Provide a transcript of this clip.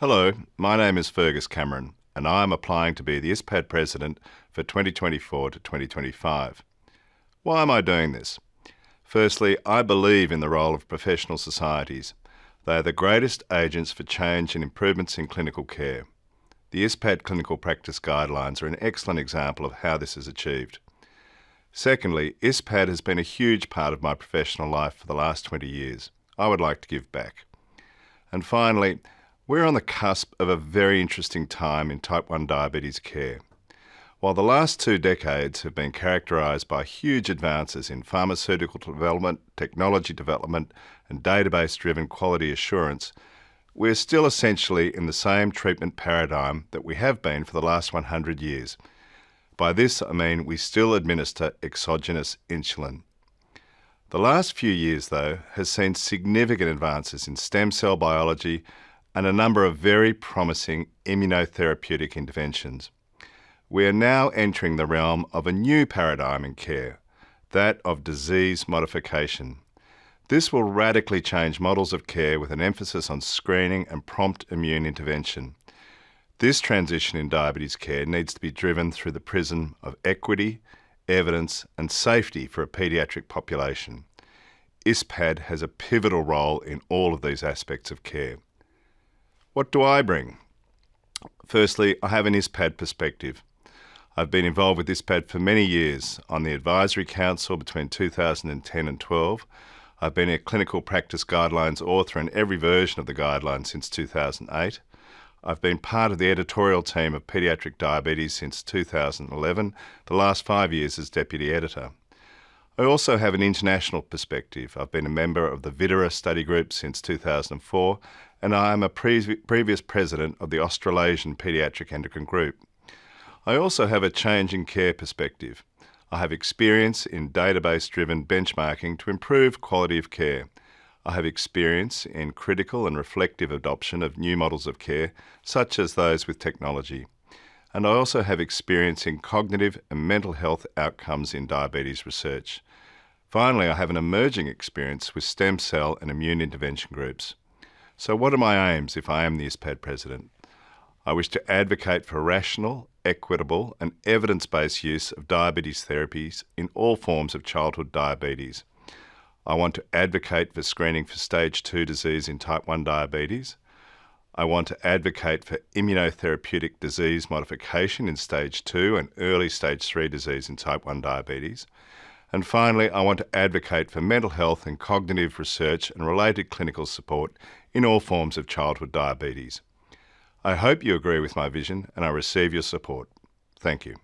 Hello, my name is Fergus and I am applying to be the ISPAD President for 2024 to 2025. Why am I doing this? Firstly, I believe in the role of professional societies. They are the greatest agents for change and improvements in clinical care. The ISPAD Clinical Practice Guidelines are an excellent example of how this is achieved. Secondly, ISPAD has been a huge part of my professional life for the last 20 years. I would like to give back. And finally, we're on the cusp of a very interesting time in type 1 diabetes care. While the last 2 decades have been characterised by huge advances in pharmaceutical development, technology development, and database-driven quality assurance, we're still essentially in the same treatment paradigm that we have been for the last 100 years. By this, I mean we still administer exogenous insulin. The last few years, though, has seen significant advances in stem cell biology and a number of very promising immunotherapeutic interventions. We are now entering the realm of a new paradigm in care, that of disease modification. This will radically change models of care with an emphasis on screening and prompt immune intervention. This transition in diabetes care needs to be driven through the prism of equity, evidence, and safety for a paediatric population. ISPAD has a pivotal role in all of these aspects of care. What do I bring? Firstly, I have an ISPAD perspective. I've been involved with ISPAD for many years on the Advisory Council between 2010 and 12. I've been a clinical practice guidelines author in every version of the guidelines since 2008. I've been part of the editorial team of paediatric diabetes since 2011, the last 5 years as deputy editor. I also have an international perspective. I've been a member of the VIDERA study group since 2004, and I am a previous president of the Australasian Paediatric Endocrine Group. I also have a change in care perspective. I have experience in database-driven benchmarking to improve quality of care. I have experience in critical and reflective adoption of new models of care, such as those with technology. And I also have experience in cognitive and mental health outcomes in diabetes research. Finally, I have an emerging experience with stem cell and immune intervention groups. So what are my aims if I am the ISPAD President? I wish to advocate for rational, equitable and evidence-based use of diabetes therapies in all forms of childhood diabetes. I want to advocate for screening for stage 2 disease in type 1 diabetes. I want to advocate for immunotherapeutic disease modification in stage 2 and early stage 3 disease in type 1 diabetes. And finally, I want to advocate for mental health and cognitive research and related clinical support in all forms of childhood diabetes. I hope you agree with my vision and I receive your support. Thank you.